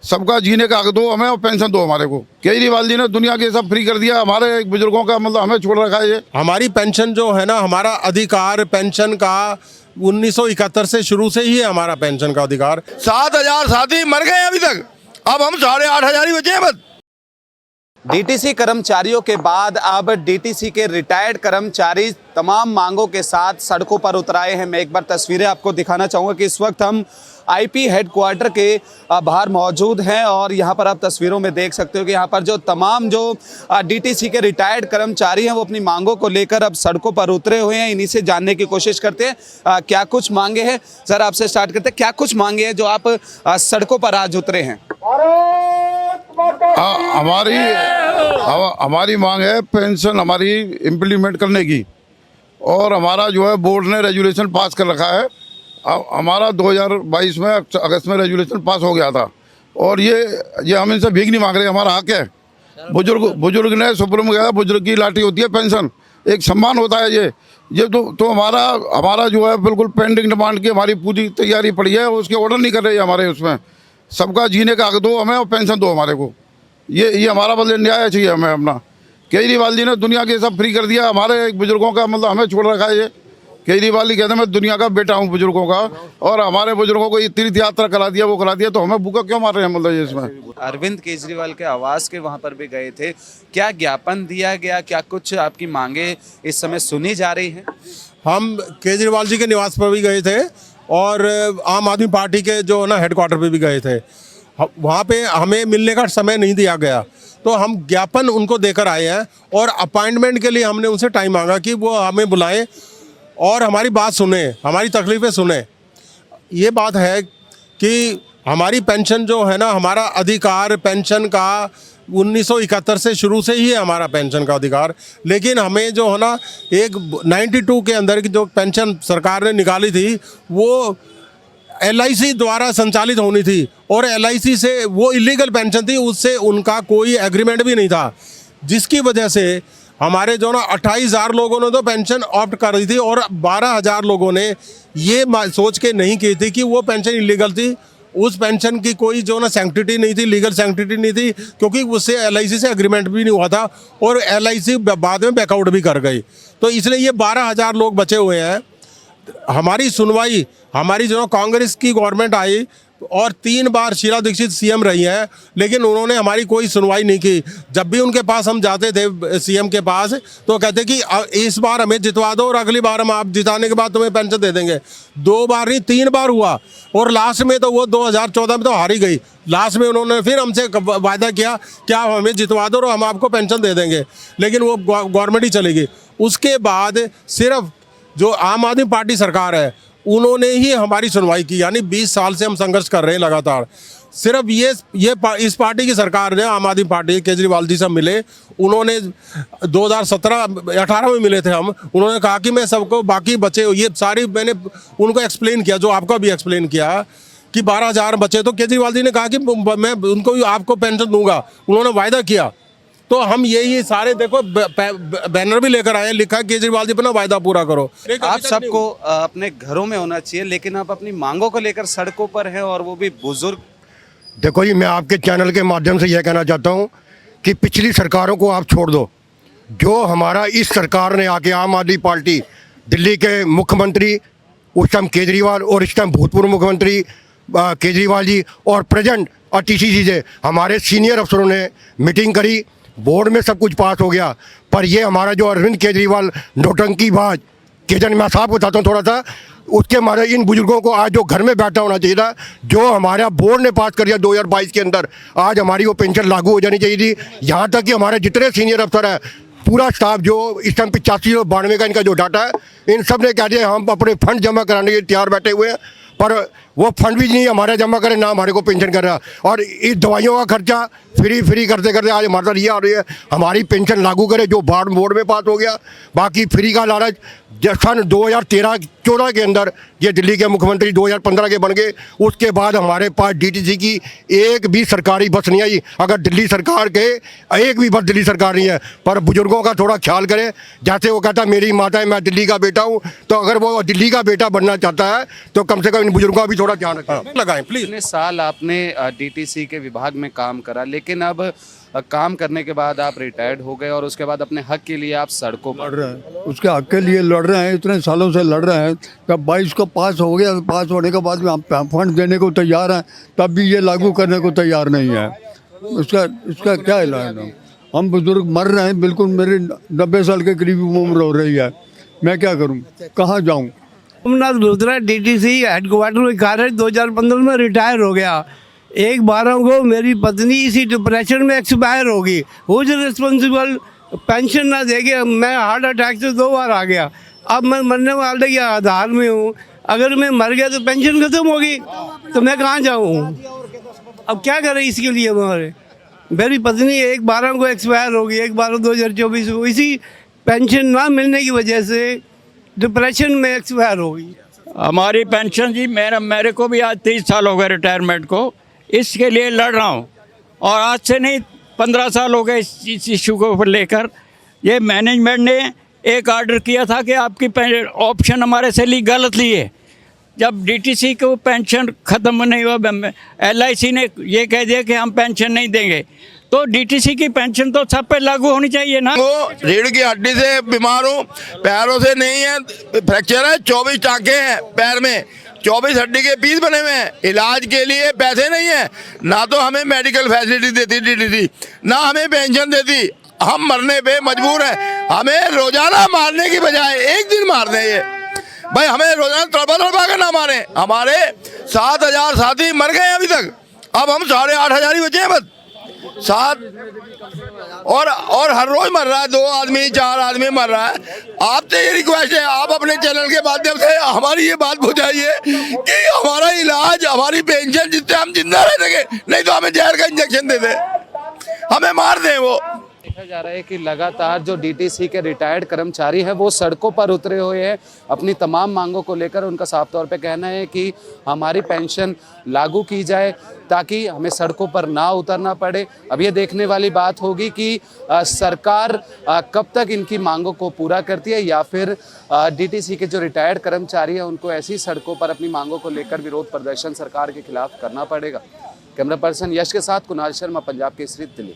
सबका जीने का हक दो हमें और पेंशन दो हमारे को। केजरीवाल जी ने दुनिया के सब फ्री कर दिया, हमारे बुजुर्गों का मतलब हमें छोड़ रखा है ये। हमारी पेंशन जो है ना, हमारा अधिकार पेंशन का 1971 से शुरू से ही है हमारा पेंशन का अधिकार। 7,000 साथी मर गए अभी तक, अब हम 8,500 ही बचे हैं बस। डीटीसी कर्मचारियों के बाद अब डीटीसी के रिटायर्ड कर्मचारी तमाम मांगों के साथ सड़कों पर उतर आए हैं। मैं एक बार तस्वीरें आपको दिखाना चाहूँगा कि इस वक्त हम आईपी हेडक्वार्टर के बाहर मौजूद हैं और यहाँ पर आप तस्वीरों में देख सकते हो कि यहाँ पर जो तमाम जो डीटीसी के रिटायर्ड कर्मचारी हैं वो अपनी मांगों को लेकर अब सड़कों पर उतरे हुए हैं। इन्हीं से जानने की कोशिश करते हैं क्या कुछ मांगे हैं। सर आपसे स्टार्ट करते हैं, क्या कुछ मांगे हैं जो आप सड़कों पर आज उतरे हैं? हमारी मांग है पेंशन हमारी इम्प्लीमेंट करने की, और हमारा जो है बोर्ड ने रेजुलेशन पास कर रखा है। हमारा 2022 में अगस्त में रेजुलेशन पास हो गया था, और ये हम इनसे भीख नहीं मांग रहे, हमारा हक है। बुजुर्ग ने सुप्रीम गया, बुजुर्ग की लाठी होती है पेंशन, एक सम्मान होता है ये तो हमारा जो है बिल्कुल पेंडिंग डिमांड की हमारी पूरी तैयारी पड़ी है, उसके ऑर्डर नहीं कर रहे हमारे उसमें। सबका जीने का हक दो हमें और पेंशन दो हमारे को, ये हमारा बदले न्याय चाहिए हमें अपना। केजरीवाल जी ने दुनिया के सब फ्री कर दिया, हमारे बुजुर्गों का मतलब हमें छोड़ रखा है ये। केजरीवाल जी कहते हैं मैं दुनिया का बेटा हूँ बुजुर्गों का, और हमारे बुजुर्गों को तीर्थ यात्रा करा दिया, वो करा दिया, तो हमें भूखा क्यों मार रहे हैं मतलब ये इसमें। अरविंद केजरीवाल के आवास के वहां पर भी गए थे, क्या ज्ञापन दिया गया, क्या कुछ आपकी मांगे इस समय सुनी जा रही हैं? हम केजरीवाल जी के निवास पर भी गए थे और आम आदमी पार्टी के जो ना हेडक्वार्टर पे भी गए थे। वहाँ पे हमें मिलने का समय नहीं दिया गया, तो हम ज्ञापन उनको देकर आए हैं और अपॉइंटमेंट के लिए हमने उनसे टाइम मांगा कि वो हमें बुलाएं और हमारी बात सुने, हमारी तकलीफ़ें सुने। ये बात है कि हमारी पेंशन जो है ना, हमारा अधिकार पेंशन का 1971 से शुरू से ही है हमारा पेंशन का अधिकार, लेकिन हमें जो है ना एक 92 के अंदर की जो पेंशन सरकार ने निकाली थी वो LIC द्वारा संचालित होनी थी, और LIC से वो इलीगल पेंशन थी, उससे उनका कोई एग्रीमेंट भी नहीं था, जिसकी वजह से हमारे जो ना 28,000 लोगों ने तो पेंशन ऑप्ट कर दी थी, और 12,000 लोगों ने ये सोच के नहीं की थी कि वो पेंशन इलीगल थी। उस पेंशन की कोई जो ना सैंक्टिटी नहीं थी, लीगल सैंक्टिटी नहीं थी, क्योंकि उससे LIC से एग्रीमेंट भी नहीं हुआ था, और LIC बाद में बैकआउट भी कर गई। तो इसलिए ये 12,000 लोग बचे हुए हैं। हमारी सुनवाई, हमारी जो कांग्रेस की गवर्नमेंट आई और 3 बार शीला दीक्षित CM रही हैं, लेकिन उन्होंने हमारी कोई सुनवाई नहीं की। जब भी उनके पास हम जाते थे CM के पास, तो कहते कि इस बार हमें जितवा दो और अगली बार हम आप जिताने के बाद तुम्हें पेंशन दे देंगे। 2 बार नहीं 3 बार हुआ, और लास्ट में तो वो 2014 में तो हार ही गई। लास्ट में उन्होंने फिर हमसे वायदा किया कि आप हमें जितवा दो और हम आपको पेंशन दे देंगे, लेकिन वो गवर्नमेंट ही चली गई। उसके बाद सिर्फ जो आम आदमी पार्टी सरकार है उन्होंने ही हमारी सुनवाई की, यानी 20 साल से हम संघर्ष कर रहे हैं लगातार। सिर्फ इस पार्टी की सरकार ने, आम आदमी पार्टी केजरीवाल जी से मिले, उन्होंने 2017-18 में मिले थे हम, उन्होंने कहा कि मैं सबको बाकी बचे ये सारी, मैंने उनको एक्सप्लेन किया जो आपको भी एक्सप्लेन किया कि 12,000 बचे, तो केजरीवाल जी ने कहा कि मैं उनको भी आपको पेंशन दूंगा, उन्होंने वायदा किया। तो हम यही सारे देखो बैनर भी लेकर आए हैं, लिखा है केजरीवाल जी अपना वायदा पूरा करो। आप सबको अपने घरों में होना चाहिए, लेकिन आप अपनी मांगों को लेकर सड़कों पर हैं, और वो भी बुजुर्ग। देखो जी, मैं आपके चैनल के माध्यम से यह कहना चाहता हूँ कि पिछली सरकारों को आप छोड़ दो। जो हमारा इस सरकार ने आके, आम आदमी पार्टी, दिल्ली के मुख्यमंत्री उस टाइम केजरीवाल और इस टाइम भूतपूर्व मुख्यमंत्री केजरीवाल जी और प्रेजेंट और TCC से हमारे सीनियर अफसरों ने मीटिंग करी, बोर्ड में सब कुछ पास हो गया। पर ये हमारा जो अरविंद केजरीवाल नौटंकीबाज केजन, मैं साहब बताता हूँ थोड़ा सा, उसके हमारे इन बुजुर्गों को आज जो घर में बैठा होना चाहिए था, जो हमारा बोर्ड ने पास कर दिया 2022 के अंदर, आज हमारी वो पेंशन लागू हो जानी चाहिए थी। यहाँ तक कि हमारे जितने सीनियर अफसर हैं, पूरा स्टाफ जो इस टाइम 85 और 92 का इनका जो डाटा है, इन सब ने कह दिया हम अपने फंड जमा कराने के लिए तैयार बैठे हुए हैं, पर वो फंड भी नहीं हमारे जमा करे, ना हमारे को पेंशन कर रहा। और इस दवाइयों का खर्चा फ्री करते करते आज हमारे साथ ये आ रही है, हमारी पेंशन लागू करे जो बोर्ड में पास हो गया। बाकी फ्री का लालच सन 2013 2014 के अंदर ये दिल्ली के मुख्यमंत्री 2015 के बन गए। उसके बाद हमारे पास डीटीसी की एक भी सरकारी बस नहीं आई। अगर दिल्ली सरकार के एक भी बस दिल्ली सरकार नहीं है, पर बुजुर्गों का थोड़ा ख्याल करें। जैसे वो कहता है मेरी माता है, मैं दिल्ली का बेटा हूँ, तो अगर वो दिल्ली का बेटा बनना चाहता है तो कम से कम इन बुजुर्गों का भी थोड़ा ध्यान रखें। लगाएं प्लीज। इतने साल आपने डीटीसी के विभाग में काम करा, लेकिन अब काम करने के बाद आप रिटायर्ड हो गए और उसके बाद अपने हक के लिए आप सड़कों पर लड़ रहे हैं, उसके हक के लिए लड़ रहे हैं। इतने सालों से लड़ रहे हैं। जब 22 को पास हो गया, पास होने के बाद भी हम फंड देने को तैयार हैं, तब भी ये लागू करने को तैयार नहीं है। इसका क्या इलाज है? हम बुजुर्ग मर रहे हैं, बिल्कुल मेरी 90 साल के करीब उम्र हो रही है। मैं क्या करूं, कहाँ जाऊं? सोमनाथ लूथरा डीटीसी हेडक्वार्टर में कार्यरत 2015 में रिटायर हो गया। 1/12 को मेरी पत्नी इसी डिप्रेशन में एक्सपायर होगी। Who is responsible? पेंशन ना देके मैं हार्ट अटैक से 2 बार आ गया। अब मैं मरने वाले के आधार में हूँ। अगर मैं मर गया तो पेंशन खत्म होगी, तो मैं कहाँ जाऊँ? अब क्या करें इसके लिए? मेरी पत्नी 1/12 को एक्सपायर होगी, 1/12/2024 को। इसी पेंशन ना मिलने की वजह से डिप्रेशन में एक्सपायर होगी। हमारी पेंशन जी, मेरे को भी आज 30 साल हो गए रिटायरमेंट को। इसके लिए लड़ रहा हूँ और आज से नहीं 15 साल हो गए इस इशू को लेकर। ये मैनेजमेंट ने एक ऑर्डर किया था कि आपकी ऑप्शन हमारे से गलत लिए। जब डीटीसी को पेंशन ख़त्म नहीं हुआ, LIC ने ये कह दिया कि हम पेंशन नहीं देंगे, तो डीटीसी की पेंशन तो सब पे लागू होनी चाहिए ना। वो रीढ़ की हड्डी से बीमार हूँ, पैरों से नहीं है, फ्रैक्चर है, 24 टाँके हैं पैर में, 24 हड्डी के पीस बने हुए हैं। इलाज के लिए पैसे नहीं है, ना तो हमें मेडिकल फैसिलिटी देती डीटीसी, ना हमें पेंशन देती। हम मरने पे मजबूर हैं। हमें रोजाना मारने की बजाय एक दिन मार दें ये भाई, हमें रोजाना तड़पा कर ना मारे। हमारे 7,000 साथी मर गए अभी तक, अब हम 8,500 ही बचे हैं बस। 7 और हर रोज मर रहा है, 2 आदमी 4 आदमी मर रहा है। आपसे ये रिक्वेस्ट है, आप अपने चैनल के माध्यम से हमारी ये बात पहुंचाइए कि हमारा इलाज, हमारी पेंशन, जिससे हम जिंदा रह सके, नहीं तो हमें जहर का इंजेक्शन दे दे, हमें मार दे। वो देखा जा रहा है कि लगातार जो डीटीसी के रिटायर्ड कर्मचारी हैं वो सड़कों पर उतरे हुए हैं अपनी तमाम मांगों को लेकर। उनका साफ तौर पे कहना है कि हमारी पेंशन लागू की जाए ताकि हमें सड़कों पर ना उतरना पड़े। अब ये देखने वाली बात होगी कि सरकार कब तक इनकी मांगों को पूरा करती है, या फिर डीटीसी के जो रिटायर्ड कर्मचारी हैं उनको ऐसी सड़कों पर अपनी मांगों को लेकर विरोध प्रदर्शन सरकार के खिलाफ करना पड़ेगा। कैमरा पर्सन यश के साथ कुणाल शर्मा, पंजाब केसरी, दिल्ली।